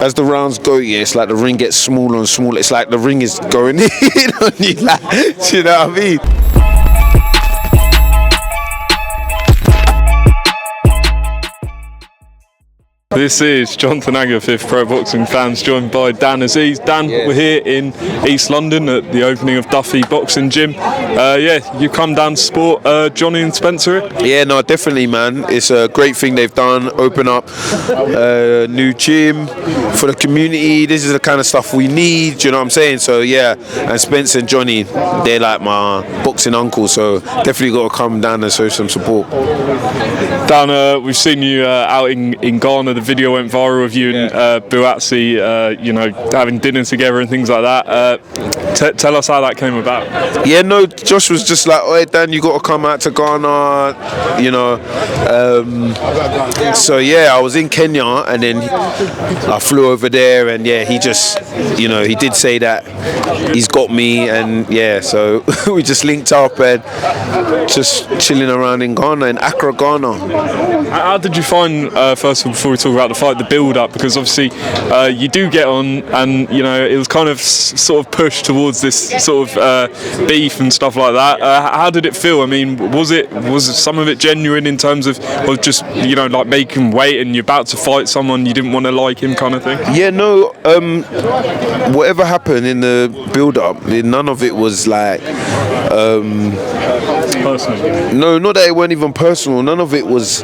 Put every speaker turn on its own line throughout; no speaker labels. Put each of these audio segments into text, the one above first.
as the rounds go, yeah, it's like the ring gets smaller and smaller. It's like the ring is going in on you, like, do you know what I mean?
This is Jonathan Agger, 5th Pro Boxing Fans, joined by Dan Azeez. Dan, We're here in East London at the opening of Duffy Boxing Gym. You come down to support Johnny and Spencer.
Yeah, no, definitely, man. It's a great thing they've done. Open up a new gym for the community. This is the kind of stuff we need, do you know what I'm saying? So, yeah, and Spencer and Johnny, they're like my boxing uncles, so definitely got to come down and show some support.
Dan, we've seen you out in Ghana. The video went viral of you and Buatsi, having dinner together and things like that. Tell us how that came about.
Yeah, no, Josh was just like, "Hey, Dan, you got to come out to Ghana," you know. So yeah, I was in Kenya, and then I flew over there, and yeah, he just, he did say that he's got me, and yeah, so we just linked up and just chilling around in Ghana, in Accra, Ghana.
How did you find, first of all, before we talk about the fight, the build-up? Because obviously you do get on, and it was kind of sort of pushed towards this sort of beef and stuff like that. How did it feel? I mean, was some of it genuine in terms of just like making weight and you're about to fight someone you didn't want to like him kind of thing?
Yeah, no. Whatever happened in the build-up, none of it was like.
Personal?
No, not that it weren't even personal. None of it was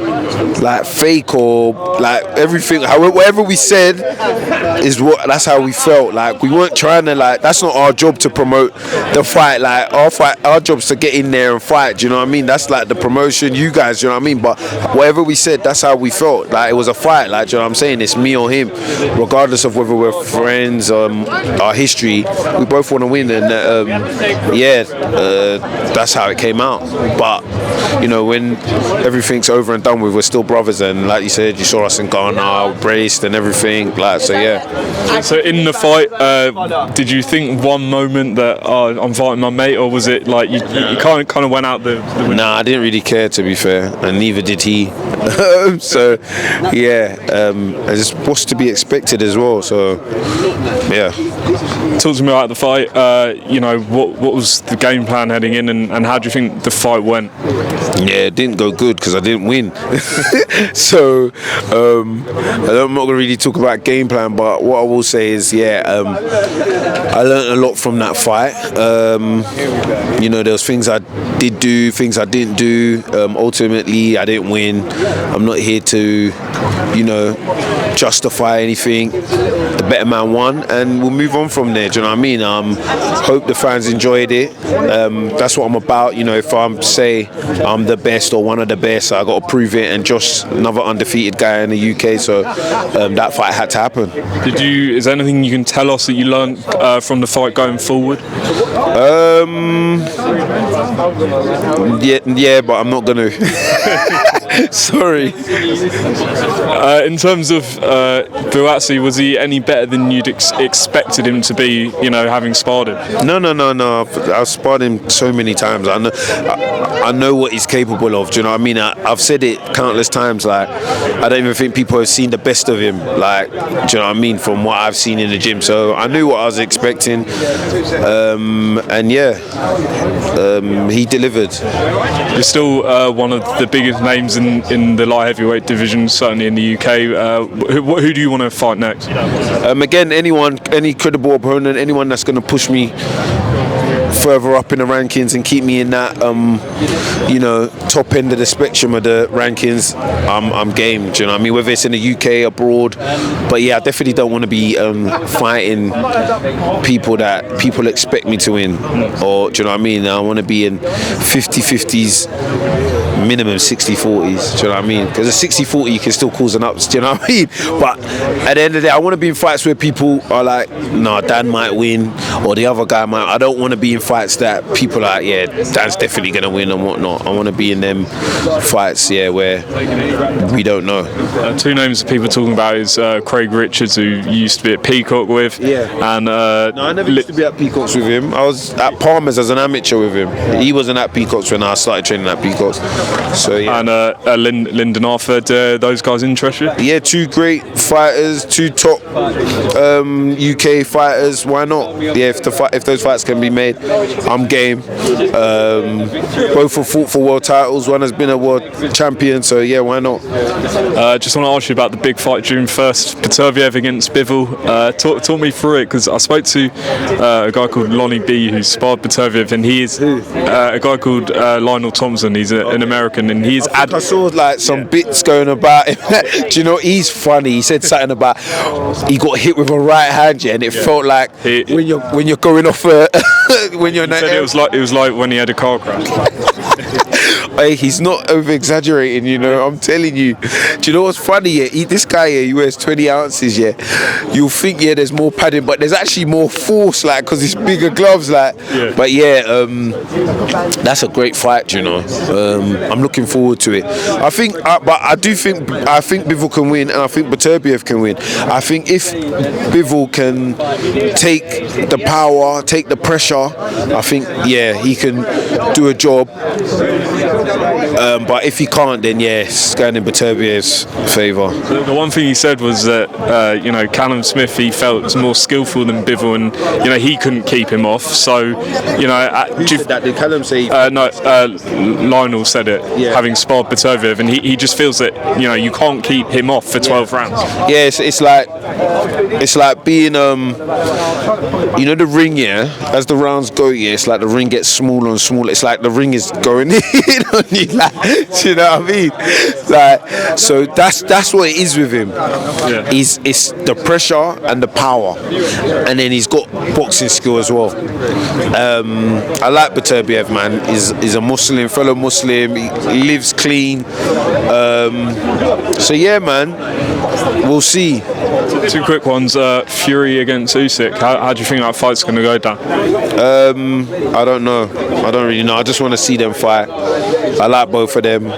like fake or like everything. Whatever we said that's how we felt. Like we weren't trying to that's not our job to promote the fight. Like our job's to get in there and fight. Do you know what I mean? That's like the promotion. You guys, do you know what I mean? But whatever we said, that's how we felt. Like it was a fight. Like, do you know what I'm saying? It's me or him, regardless of whether we're friends. Our history, we both want to win, and that's how it came out. But when everything's over and done with, we're still brothers, and like you said, you saw us in Ghana, braced and everything, so yeah.
So in the fight, did you think one moment that I'm fighting my mate, or was it like you kind of went out the window?
Nah, I didn't really care, to be fair, and neither did he. So yeah, it just was to be expected as well. So yeah.
Talk to me about the fight. What was the game plan heading in, and how do you think the fight went?
Yeah, it didn't go good because I didn't win. So I'm not gonna really talk about game plan, but what I will say is, I learned a lot from that fight. There was things I did do, things I didn't do. Ultimately, I didn't win. I'm not here to, justify anything. The better man won, and we'll move on from there. Do you know what I mean? Hope the fans enjoyed it. That's what I'm about. If I'm say I'm the best or one of the best, I got to prove it. And Josh, another undefeated guy in the UK, so that fight had to happen.
Is there anything you can tell us that you learned from the fight going forward?
Yeah, but I'm not gonna. Sorry.
In terms of Buatsi, was he any better than you'd expected him to be, having sparred him?
No. I've sparred him so many times. I know what he's capable of. Do you know what I mean? I've said it countless times. Like, I don't even think people have seen the best of him. Like, do you know what I mean? From what I've seen in the gym. So I knew what I was expecting. He delivered.
You're still one of the biggest names in the light heavyweight division, certainly in the UK. Who do you want to fight next?
Again, any credible opponent, anyone that's going to push me further up in the rankings and keep me in that top end of the spectrum of the rankings, I'm game. Do you know what I mean? Whether it's in the UK, abroad, but yeah, I definitely don't want to be fighting people that people expect me to win, or do you know what I mean? I want to be in 50-50s, minimum 60-40s. Do you know what I mean? Because a 60-40 you can still cause an ups. Do you know what I mean? But at the end of the day, I want to be in fights where people are like, no, Dan might win, or the other guy might. I don't want to be in fights that people are like, yeah, Dan's definitely going to win and whatnot. I want to be in them fights, where we don't know.
Two names that people are talking about is Craig Richards, who you used to be at Peacock with.
Yeah.
And
no, I never used to be at Peacocks with him. I was at Palmer's as an amateur with him. He wasn't at Peacocks when I started training at Peacocks. So yeah.
And Lyndon Arthur, do those guys interest you?
Yeah, two great fighters, two top UK fighters. Why not? Yeah, if those fights can be made, I'm game. Both have fought for world titles. One has been a world champion, so yeah, why not?
Just want to ask you about the big fight June 1st, Beterbiev against Bivol. Talk me through it, because I spoke to a guy called Lonnie B who sparred Beterbiev, and he is a guy called Lionel Thompson. He's an American, and he's.
I saw like some bits going about him. Do you know, he's funny. He said something about he got hit with a right hand, and it felt like when you're going off when you're. He
said it was like when he had a car crash.
Hey, he's not over exaggerating, you know. I'm telling you. Do you know what's funny? Yeah, this guy here, he wears 20 ounces. Yeah, you'll think there's more padding, but there's actually more force, like, because it's bigger gloves, like. Yeah. But yeah, that's a great fight, you know. I'm looking forward to it. I think Bivol can win, and I think Beterbiev can win. I think if Bivol can take the power, take the pressure, I think he can do a job. But if he can't, then it's going in Beterbiev's favour.
The one thing he said was that Callum Smith, he felt was more skillful than Bivol, and he couldn't keep him off. So
who said that? Did Callum say?
No, Lionel said it, having sparred Beterbiev, and he just feels that you can't keep him off for 12 rounds.
Yeah, it's like being the ring. Yeah, as the rounds go, it's like the ring gets smaller and smaller. It's like the ring is going in on you, like, do you know what I mean? Like, so that's what it is with him. Yeah. It's the pressure and the power, and then he's got boxing skill as well. I like Beterbiev, man. He's a Muslim, fellow Muslim. He lives clean. So yeah, man, we'll see.
Two quick ones. Fury against Usyk. How do you think that fight's going to go down?
I don't know. I don't really know. I just want to see them fight. I like both of them.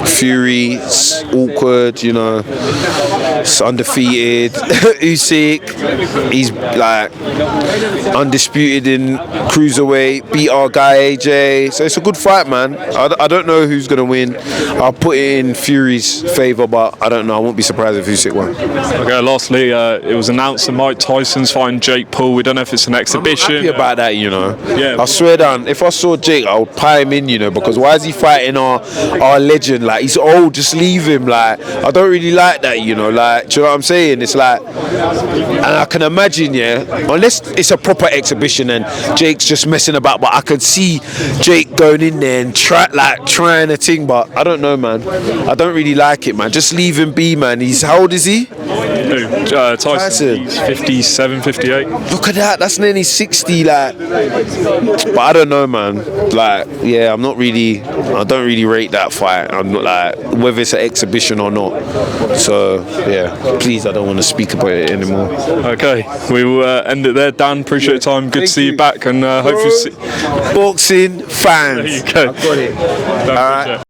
Fury's awkward, it's undefeated. Usyk, he's like undisputed in cruiserweight, beat our guy AJ. So it's a good fight, man. I don't know who's going to win. I'll put it in Fury's favour, but I don't know. I won't be surprised if Usyk won.
Okay, lastly, it was announced that Mike Tyson's fighting Jake Paul. We don't know if it's an exhibition.
I'm happy about that, Yeah. I swear down, if I saw Jake, I would pie him in, because why is he fighting our legend? Like, he's old, just leave him. Like, I don't really like that, Like, do you know what I'm saying? It's like, and I can imagine, unless it's a proper exhibition and Jake's just messing about, but I could see Jake going in there and trying a thing, but I don't know, man. I don't really like it, man. Just leave him be, man. How old is he?
Tyson. He's 57, 58.
Look at that. That's nearly 60, like. But I don't know, man. Like, I don't really rate that fight. I'm not like, whether it's an exhibition or not. So, please, I don't want to speak about it anymore.
Okay, we will end it there. Dan, appreciate your time. Good to see you back, and hopefully see
boxing fans.
There you go.
I've got it. All right.